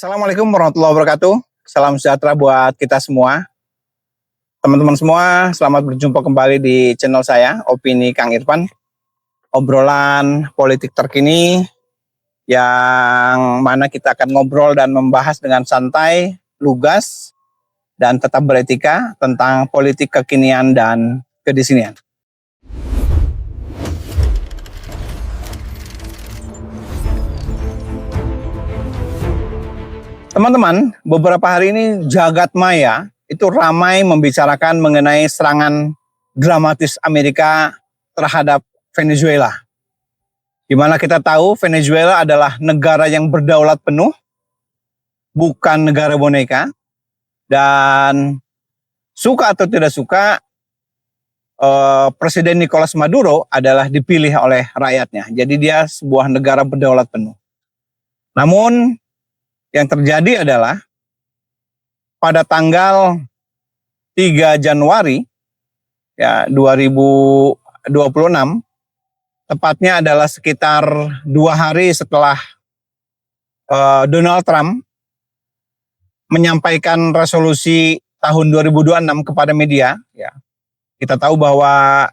Assalamualaikum warahmatullahi wabarakatuh. Salam sejahtera buat kita semua. Teman-teman semua, selamat berjumpa kembali di channel saya, Opini Kang Irfan. Obrolan politik terkini yang mana kita akan ngobrol dan membahas dengan santai, lugas, dan tetap beretika tentang politik kekinian dan kedisinian. Teman-teman, beberapa hari ini jagat maya itu ramai membicarakan mengenai serangan dramatis Amerika terhadap Venezuela. Di mana kita tahu Venezuela adalah negara yang berdaulat penuh, bukan negara boneka. Dan suka atau tidak suka, Presiden Nicolas Maduro adalah dipilih oleh rakyatnya. Jadi dia sebuah negara berdaulat penuh. Namun yang terjadi adalah pada tanggal 3 Januari ya 2026, tepatnya adalah sekitar 2 hari setelah Donald Trump menyampaikan resolusi tahun 2026 kepada media. Ya, kita tahu bahwa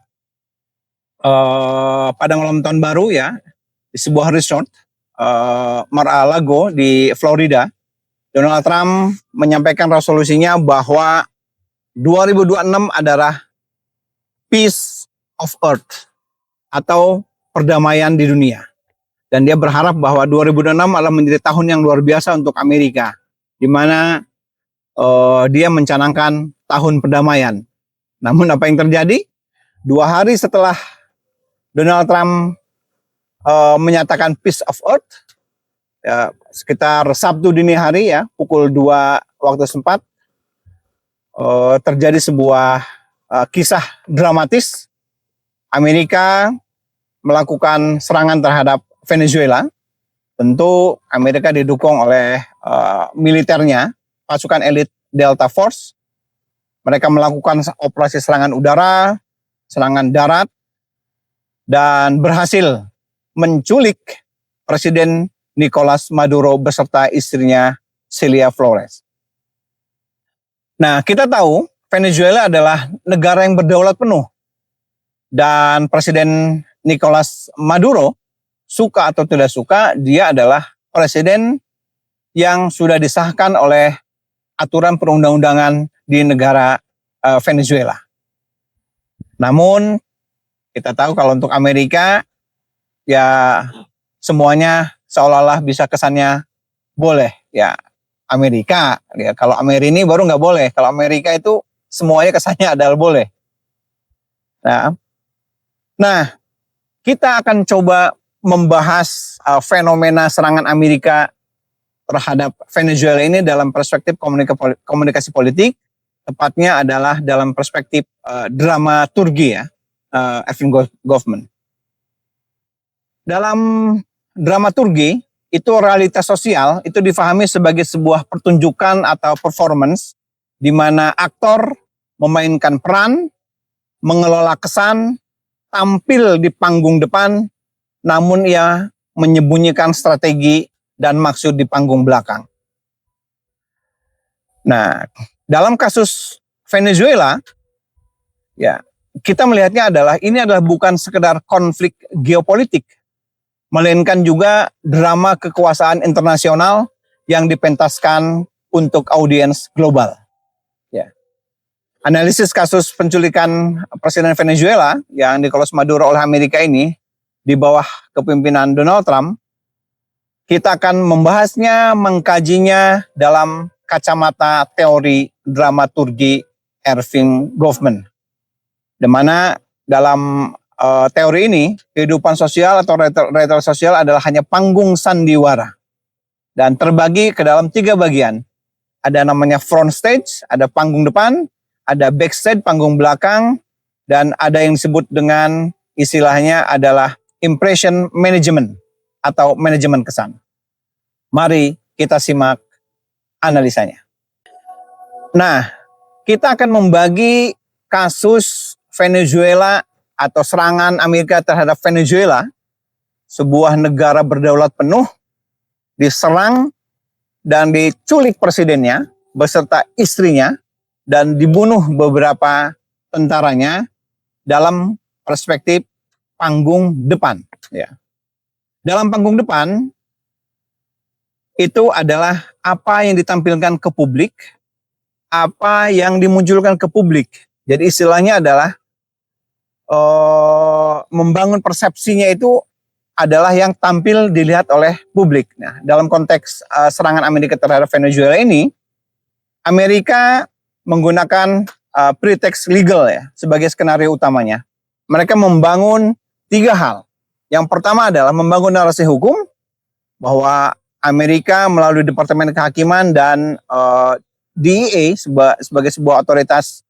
pada malam tahun baru ya di sebuah resort Mar-a-Lago di Florida, Donald Trump menyampaikan resolusinya bahwa 2026 adalah peace of earth atau perdamaian di dunia. Dan dia berharap bahwa 2026 adalah menjadi tahun yang luar biasa untuk Amerika, di mana dia mencanangkan tahun perdamaian. Namun apa yang terjadi? 2 hari setelah Donald Trump menyatakan peace of earth, ya, sekitar Sabtu dini hari ya pukul 2 waktu setempat, terjadi sebuah kisah dramatis. Amerika melakukan serangan terhadap Venezuela. Tentu Amerika didukung oleh militernya, pasukan elit Delta Force. Mereka melakukan operasi serangan udara, serangan darat, dan berhasil menculik Presiden Nicolas Maduro beserta istrinya Celia Flores. Nah, kita tahu Venezuela adalah negara yang berdaulat penuh. Dan Presiden Nicolas Maduro, suka atau tidak suka, dia adalah presiden yang sudah disahkan oleh aturan perundang-undangan di negara Venezuela. Namun, kita tahu kalau untuk Amerika, ya semuanya seolah-olah bisa kesannya boleh. Ya Amerika, ya kalau Amerika ini baru nggak boleh. Kalau Amerika itu semuanya kesannya adalah boleh. Nah, kita akan coba membahas fenomena serangan Amerika terhadap Venezuela ini dalam perspektif komunikasi politik, tepatnya adalah dalam perspektif dramaturgi ya, Evan Goffman. Dalam dramaturgi, itu realitas sosial itu difahami sebagai sebuah pertunjukan atau performance di mana aktor memainkan peran, mengelola kesan, tampil di panggung depan, namun ia menyembunyikan strategi dan maksud di panggung belakang. Nah, dalam kasus Venezuela, ya kita melihatnya adalah ini adalah bukan sekedar konflik geopolitik, melainkan juga drama kekuasaan internasional yang dipentaskan untuk audiens global. Ya. Analisis kasus penculikan Presiden Venezuela yang Nicolas Maduro oleh Amerika ini di bawah kepemimpinan Donald Trump, kita akan membahasnya, mengkajinya dalam kacamata teori dramaturgi Erving Goffman. Di mana dalam teori ini, kehidupan sosial atau realitas sosial adalah hanya panggung sandiwara. Dan terbagi ke dalam 3 bagian. Ada namanya front stage, ada panggung depan, ada backstage, panggung belakang, dan ada yang disebut dengan istilahnya adalah impression management atau manajemen kesan. Mari kita simak analisanya. Nah, kita akan membagi kasus Venezuela atau serangan Amerika terhadap Venezuela, sebuah negara berdaulat penuh, diserang dan diculik presidennya beserta istrinya dan dibunuh beberapa tentaranya dalam perspektif panggung depan. Ya. Dalam panggung depan itu adalah apa yang ditampilkan ke publik, apa yang dimunculkan ke publik. Jadi istilahnya adalah membangun persepsinya itu adalah yang tampil dilihat oleh publik. Nah, dalam konteks serangan Amerika terhadap Venezuela ini, Amerika menggunakan pretext legal ya sebagai skenario utamanya. Mereka membangun 3 hal. Yang pertama adalah membangun narasi hukum bahwa Amerika melalui Departemen Kehakiman dan DEA sebagai sebuah otoritas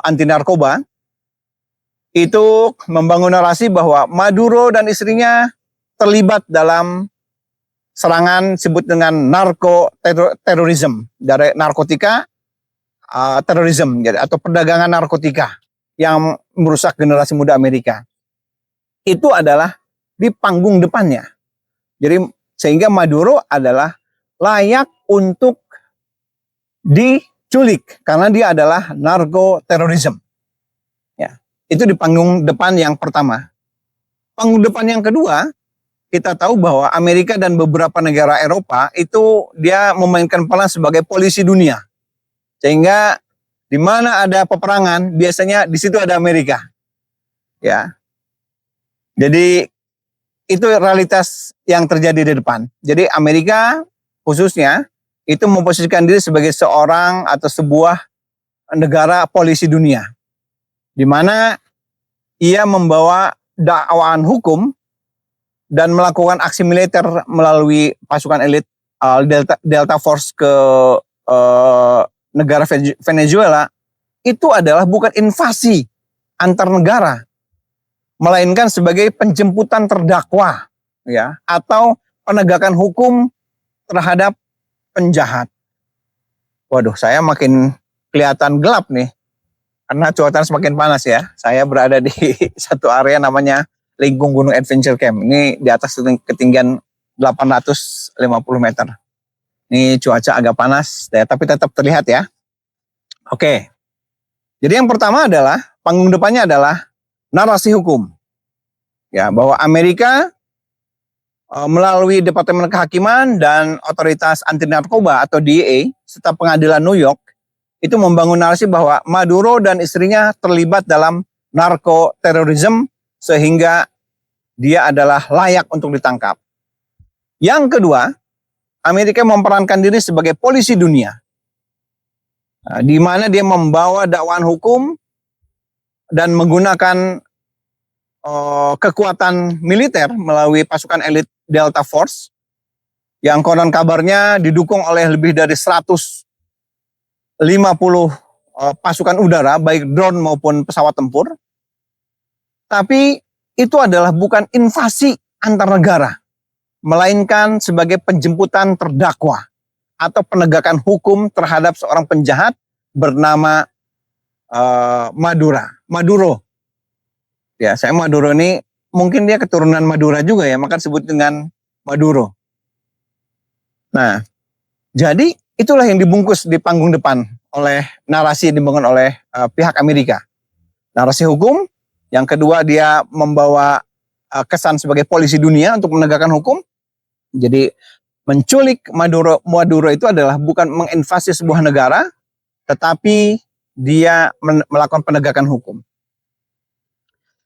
anti narkoba itu membangun narasi bahwa Maduro dan istrinya terlibat dalam serangan disebut dengan terorisme dari narkotika terorisme atau perdagangan narkotika yang merusak generasi muda Amerika. Itu adalah di panggung depannya. Jadi sehingga Maduro adalah layak untuk diculik karena dia adalah narkoterorisme. Itu di panggung depan yang pertama. Panggung depan yang kedua, kita tahu bahwa Amerika dan beberapa negara Eropa itu dia memainkan peran sebagai polisi dunia. Sehingga di mana ada peperangan, biasanya di situ ada Amerika. Ya. Jadi itu realitas yang terjadi di depan. Jadi Amerika khususnya itu memposisikan diri sebagai seorang atau sebuah negara polisi dunia. Di mana ia membawa dakwaan hukum dan melakukan aksi militer melalui pasukan elit Delta Force ke negara Venezuela, itu adalah bukan invasi antar negara, melainkan sebagai penjemputan terdakwa, ya, atau penegakan hukum terhadap penjahat. Waduh, saya makin kelihatan gelap nih. Karena cuaca semakin panas ya. Saya berada di satu area namanya Lingkung Gunung Adventure Camp. Ini di atas ketinggian 850 meter. Ini cuaca agak panas, tapi tetap terlihat ya. Oke. Jadi yang pertama adalah, panggung depannya adalah narasi hukum. Ya, bahwa Amerika melalui Departemen Kehakiman dan Otoritas Anti Narkoba atau DEA serta Pengadilan New York itu membangun narasi bahwa Maduro dan istrinya terlibat dalam narkoterorisme sehingga dia adalah layak untuk ditangkap. Yang kedua, Amerika memperankan diri sebagai polisi dunia, di mana dia membawa dakwaan hukum dan menggunakan kekuatan militer melalui pasukan elit Delta Force yang konon kabarnya didukung oleh lebih dari 150 pasukan udara, baik drone maupun pesawat tempur. Tapi itu adalah bukan invasi antar negara, melainkan sebagai penjemputan terdakwa atau penegakan hukum terhadap seorang penjahat bernama Maduro. Ya, saya Maduro ini mungkin dia keturunan Madura juga ya, maka disebut dengan Maduro. Nah, jadi itulah yang dibungkus di panggung depan oleh narasi yang dibangun oleh pihak Amerika. Narasi hukum, yang kedua dia membawa kesan sebagai polisi dunia untuk menegakkan hukum. Jadi menculik Maduro itu adalah bukan menginvasi sebuah negara, tetapi dia melakukan penegakan hukum.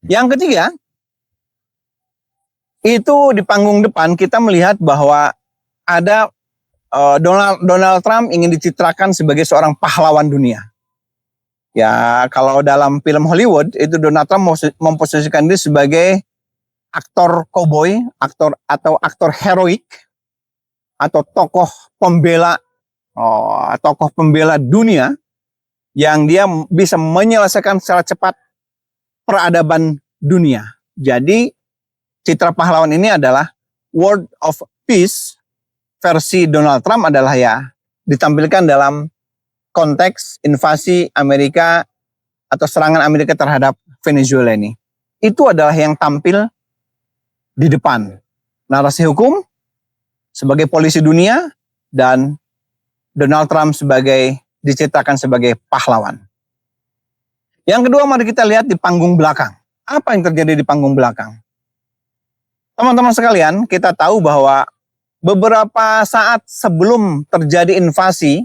Yang ketiga, itu di panggung depan kita melihat bahwa ada Donald Trump ingin dicitrakan sebagai seorang pahlawan dunia. Ya, kalau dalam film Hollywood itu Donald Trump memposisikan diri sebagai aktor koboi, aktor heroik, atau tokoh pembela dunia yang dia bisa menyelesaikan secara cepat peradaban dunia. Jadi citra pahlawan ini adalah World of Peace versi Donald Trump adalah ya ditampilkan dalam konteks invasi Amerika atau serangan Amerika terhadap Venezuela ini. Itu adalah yang tampil di depan. Narasi hukum sebagai polisi dunia dan Donald Trump diceritakan sebagai pahlawan. Yang kedua, mari kita lihat di panggung belakang. Apa yang terjadi di panggung belakang? Teman-teman sekalian, kita tahu bahwa beberapa saat sebelum terjadi invasi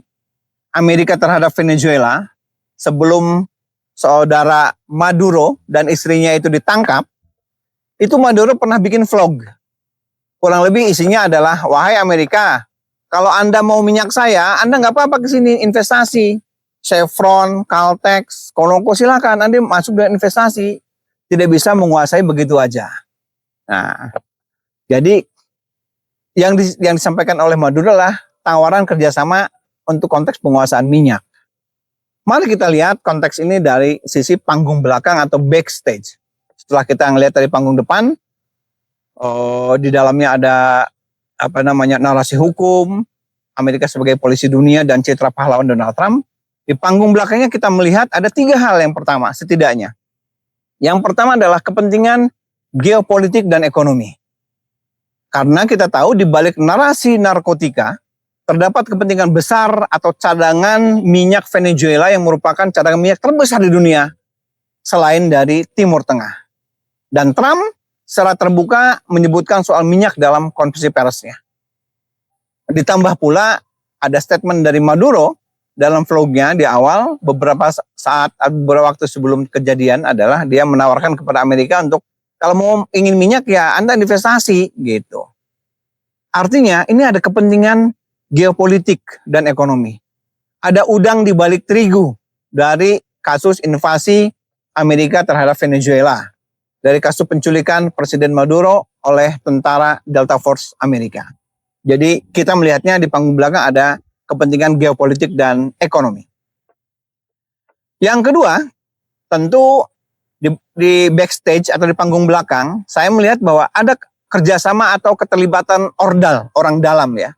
Amerika terhadap Venezuela, sebelum saudara Maduro dan istrinya itu ditangkap, itu Maduro pernah bikin vlog. Kurang lebih isinya adalah, wahai Amerika, kalau Anda mau minyak saya, Anda nggak apa-apa ke sini investasi. Chevron, Caltex, Conoco, silakan Anda masuk dengan investasi. Tidak bisa menguasai begitu aja. Nah, jadi yang disampaikan oleh Maduro adalah tawaran kerjasama untuk konteks penguasaan minyak. Mari kita lihat konteks ini dari sisi panggung belakang atau backstage. Setelah kita ngelihat dari panggung depan, di dalamnya ada narasi hukum, Amerika sebagai polisi dunia dan citra pahlawan Donald Trump. Di panggung belakangnya kita melihat ada 3 hal yang pertama setidaknya. Yang pertama adalah kepentingan geopolitik dan ekonomi. Karena kita tahu di balik narasi narkotika terdapat kepentingan besar atau cadangan minyak Venezuela yang merupakan cadangan minyak terbesar di dunia selain dari Timur Tengah. Dan Trump secara terbuka menyebutkan soal minyak dalam konferensi persnya. Ditambah pula ada statement dari Maduro dalam vlognya di awal beberapa waktu sebelum kejadian adalah dia menawarkan kepada Amerika untuk kalau ingin minyak ya Anda investasi gitu. Artinya ini ada kepentingan geopolitik dan ekonomi. Ada udang di balik terigu dari kasus invasi Amerika terhadap Venezuela. Dari kasus penculikan Presiden Maduro oleh tentara Delta Force Amerika. Jadi kita melihatnya di panggung belakang ada kepentingan geopolitik dan ekonomi. Yang kedua, tentu di backstage atau di panggung belakang, saya melihat bahwa ada kerjasama atau keterlibatan orang dalam ya.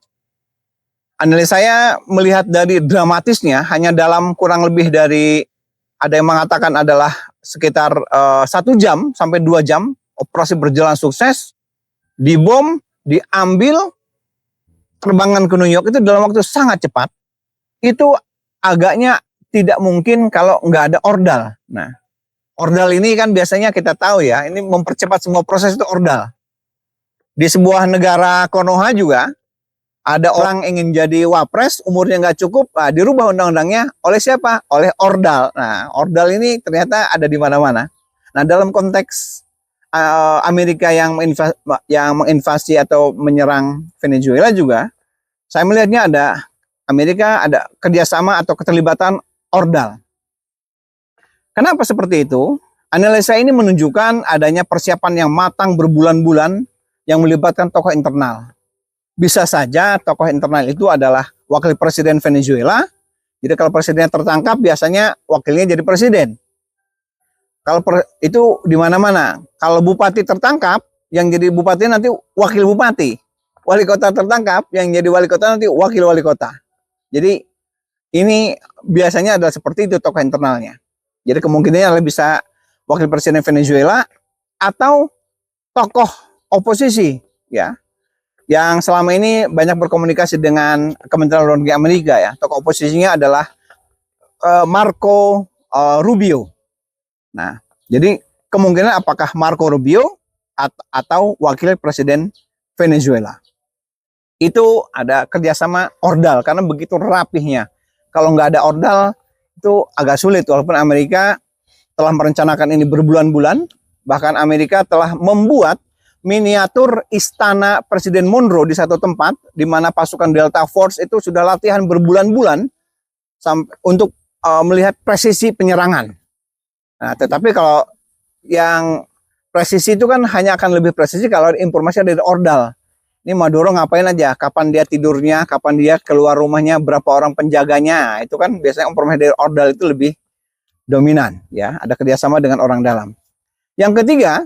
Analis saya melihat dari dramatisnya hanya dalam kurang lebih dari ada yang mengatakan adalah sekitar 1 jam sampai 2 jam operasi berjalan sukses, dibom, diambil, terbangan ke New York itu dalam waktu sangat cepat. Itu agaknya tidak mungkin kalau nggak ada ordal. Nah, ordal ini kan biasanya kita tahu ya, ini mempercepat semua proses itu ordal. Di sebuah negara Konoha juga ada orang ingin jadi wapres, umurnya nggak cukup, dirubah undang-undangnya oleh siapa? Oleh ordal. Nah, ordal ini ternyata ada di mana-mana. Nah, dalam konteks Amerika yang menginvasi atau menyerang Venezuela juga, saya melihatnya Amerika ada kerjasama atau keterlibatan ordal. Kenapa seperti itu? Analisa ini menunjukkan adanya persiapan yang matang berbulan-bulan yang melibatkan tokoh internal. Bisa saja tokoh internal itu adalah wakil presiden Venezuela. Jadi kalau presidennya tertangkap biasanya wakilnya jadi presiden. Kalau itu di mana-mana. Kalau bupati tertangkap, yang jadi bupati nanti wakil bupati. Wali kota tertangkap, yang jadi wali kota nanti wakil wali kota. Jadi ini biasanya adalah seperti itu tokoh internalnya. Jadi kemungkinannya bisa wakil presiden Venezuela atau tokoh oposisi ya. Yang selama ini banyak berkomunikasi dengan Kementerian Luar Negeri Amerika ya. Tokoh oposisinya adalah Marco Rubio. Nah, jadi kemungkinan apakah Marco Rubio atau wakil presiden Venezuela. Itu ada kerjasama ordal karena begitu rapihnya. Kalau nggak ada ordal itu agak sulit walaupun Amerika telah merencanakan ini berbulan-bulan. Bahkan Amerika telah membuat miniatur istana Presiden Monroe di satu tempat di mana pasukan Delta Force itu sudah latihan berbulan-bulan untuk melihat presisi penyerangan. Nah, tetapi kalau yang presisi itu kan hanya akan lebih presisi kalau informasi dari ordal. Ini Maduro ngapain aja, kapan dia tidurnya, kapan dia keluar rumahnya, berapa orang penjaganya. Itu kan biasanya informasi dari ordal itu lebih dominan ya, ada kerjasama dengan orang dalam. Yang ketiga,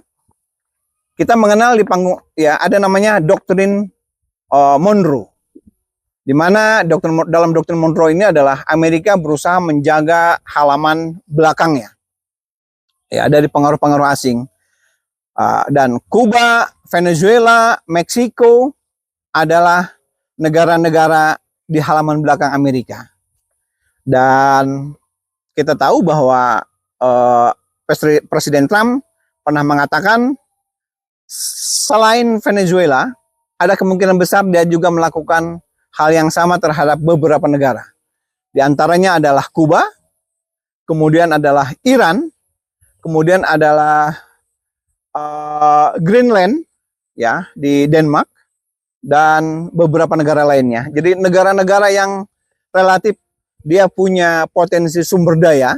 kita mengenal di panggung ya ada namanya doktrin Monroe. Di mana dalam doktrin Monroe ini adalah Amerika berusaha menjaga halaman belakangnya. Ya, dari pengaruh-pengaruh asing. Dan Kuba, Venezuela, Meksiko adalah negara-negara di halaman belakang Amerika. Dan kita tahu bahwa Presiden Trump pernah mengatakan selain Venezuela, ada kemungkinan besar dia juga melakukan hal yang sama terhadap beberapa negara. Di antaranya adalah Kuba, kemudian adalah Iran, kemudian adalah Greenland ya di Denmark, dan beberapa negara lainnya. Jadi negara-negara yang relatif dia punya potensi sumber daya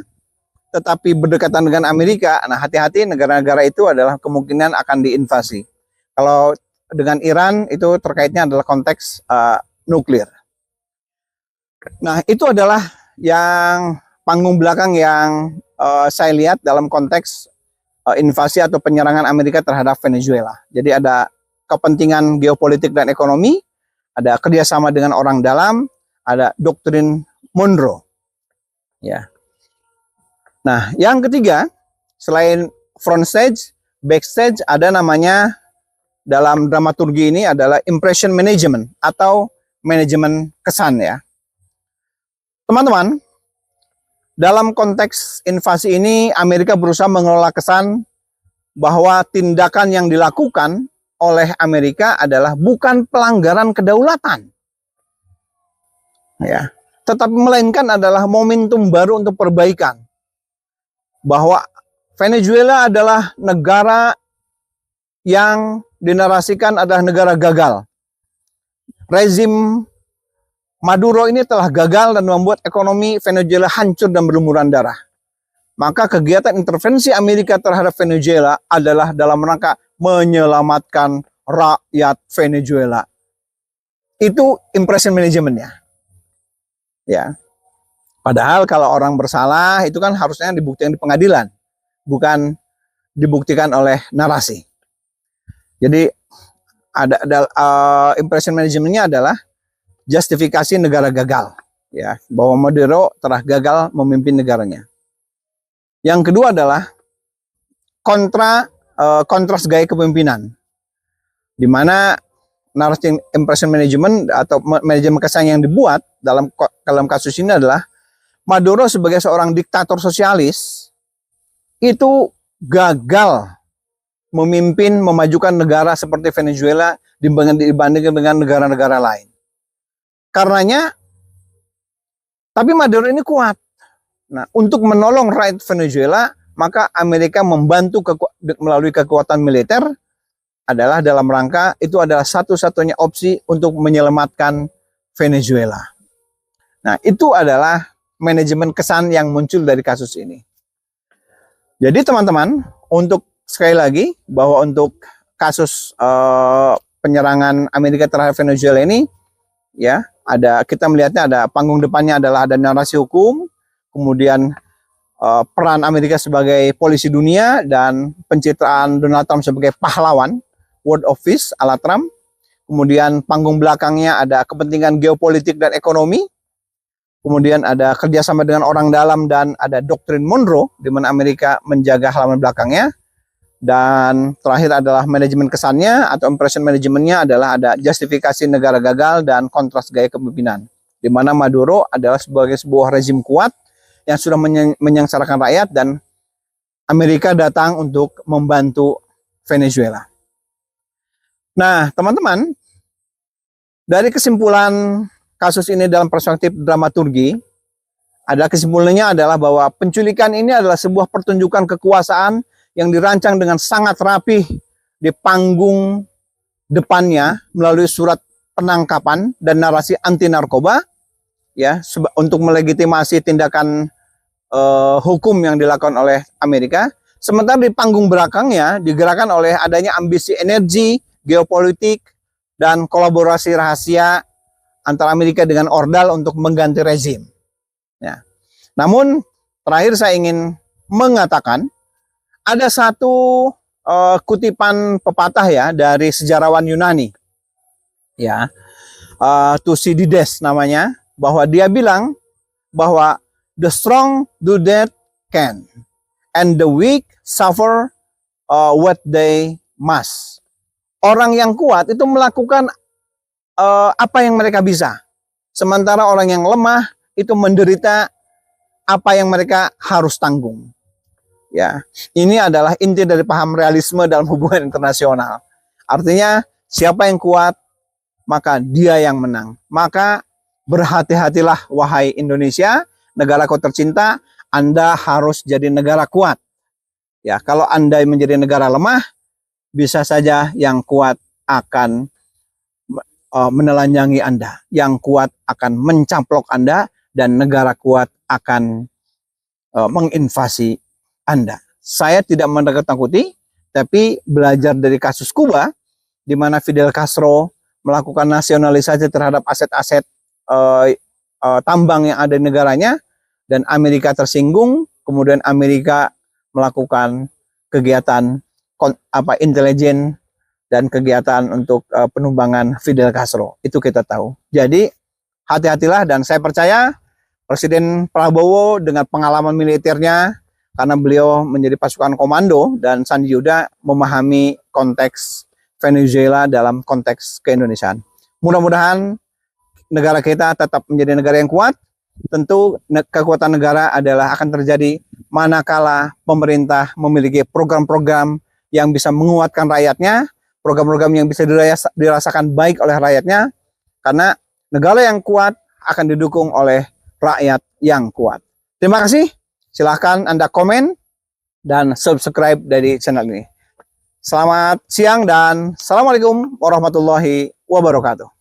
tetapi berdekatan dengan Amerika, nah hati-hati, negara-negara itu adalah kemungkinan akan diinvasi. Kalau dengan Iran itu terkaitnya adalah konteks nuklir. Nah itu adalah yang panggung belakang yang saya lihat dalam konteks invasi atau penyerangan Amerika terhadap Venezuela. Jadi ada kepentingan geopolitik dan ekonomi, ada kerjasama dengan orang dalam, ada doktrin Monroe. Ya. Nah, yang ketiga, selain front stage, backstage, ada namanya dalam dramaturgi ini adalah impression management atau manajemen kesan ya. Teman-teman, dalam konteks invasi ini Amerika berusaha mengelola kesan bahwa tindakan yang dilakukan oleh Amerika adalah bukan pelanggaran kedaulatan. Ya, tetapi melainkan adalah momentum baru untuk perbaikan. Bahwa Venezuela adalah negara yang dinarasikan adalah negara gagal. Rezim Maduro ini telah gagal dan membuat ekonomi Venezuela hancur dan berlumuran darah. Maka kegiatan intervensi Amerika terhadap Venezuela adalah dalam rangka menyelamatkan rakyat Venezuela. Itu impression manajemennya. Ya. Padahal kalau orang bersalah itu kan harusnya dibuktikan di pengadilan, bukan dibuktikan oleh narasi. Jadi ada impression manajemennya adalah justifikasi negara gagal, ya, bahwa Maduro telah gagal memimpin negaranya. Yang kedua adalah kontras gaya kepemimpinan, di mana narasi impression management atau manajemen kesan yang dibuat dalam kasus ini adalah Maduro sebagai seorang diktator sosialis itu gagal memimpin, memajukan negara seperti Venezuela dibandingkan dengan negara-negara lain. Karenanya, tapi Maduro ini kuat. Nah, untuk menolong rakyat Venezuela, maka Amerika membantu melalui kekuatan militer adalah dalam rangka itu adalah satu-satunya opsi untuk menyelamatkan Venezuela. Nah, itu adalah manajemen kesan yang muncul dari kasus ini. Jadi teman-teman, untuk sekali lagi bahwa untuk kasus penyerangan Amerika terhadap Venezuela ini, ya kita melihatnya ada panggung depannya adalah ada narasi hukum, kemudian peran Amerika sebagai polisi dunia dan pencitraan Donald Trump sebagai pahlawan, word of peace ala Trump. Kemudian panggung belakangnya ada kepentingan geopolitik dan ekonomi. Kemudian ada kerjasama dengan orang dalam dan ada doktrin Monroe di mana Amerika menjaga halaman belakangnya. Dan terakhir adalah manajemen kesannya atau impression manajemennya adalah ada justifikasi negara gagal dan kontras gaya kepemimpinan. Di mana Maduro adalah sebagai sebuah rezim kuat yang sudah menyengsarakan rakyat dan Amerika datang untuk membantu Venezuela. Nah, teman-teman, dari kesimpulan kasus ini dalam perspektif dramaturgi, ada kesimpulannya adalah bahwa penculikan ini adalah sebuah pertunjukan kekuasaan yang dirancang dengan sangat rapih di panggung depannya melalui surat penangkapan dan narasi anti narkoba, ya, untuk melegitimasi tindakan hukum yang dilakukan oleh Amerika. Sementara di panggung belakangnya digerakkan oleh adanya ambisi energi, geopolitik, dan kolaborasi rahasia antara Amerika dengan Ordal untuk mengganti rezim. Ya. Namun terakhir saya ingin mengatakan ada satu kutipan pepatah ya dari sejarawan Yunani, ya, Thucydides namanya, bahwa dia bilang bahwa the strong do that can, and the weak suffer what they must. Orang yang kuat itu melakukan apa yang mereka bisa, sementara orang yang lemah itu menderita apa yang mereka harus tanggung. Ya, ini adalah inti dari paham realisme dalam hubungan internasional. Artinya siapa yang kuat maka dia yang menang. Maka berhati-hatilah wahai Indonesia, negaraku tercinta, Anda harus jadi negara kuat. Ya, kalau Anda menjadi negara lemah, bisa saja yang kuat akan menelanjangi Anda. Yang kuat akan mencaplok Anda dan negara kuat akan menginvasi Anda. Saya tidak menakut-nakuti, tapi belajar dari kasus Kuba, di mana Fidel Castro melakukan nasionalisasi terhadap aset-aset tambang yang ada di negaranya, dan Amerika tersinggung, kemudian Amerika melakukan kegiatan intelijen dan kegiatan untuk penumbangan Fidel Castro. Itu kita tahu. Jadi hati-hatilah, dan saya percaya Presiden Prabowo dengan pengalaman militernya, karena beliau menjadi pasukan komando, dan Sandi Yuda memahami konteks Venezuela dalam konteks keindonesiaan. Mudah-mudahan negara kita tetap menjadi negara yang kuat. Tentu kekuatan negara adalah akan terjadi manakala pemerintah memiliki program-program yang bisa menguatkan rakyatnya, program-program yang bisa dirasakan baik oleh rakyatnya, karena negara yang kuat akan didukung oleh rakyat yang kuat. Terima kasih. Silahkan Anda komen dan subscribe dari channel ini. Selamat siang dan Assalamualaikum warahmatullahi wabarakatuh.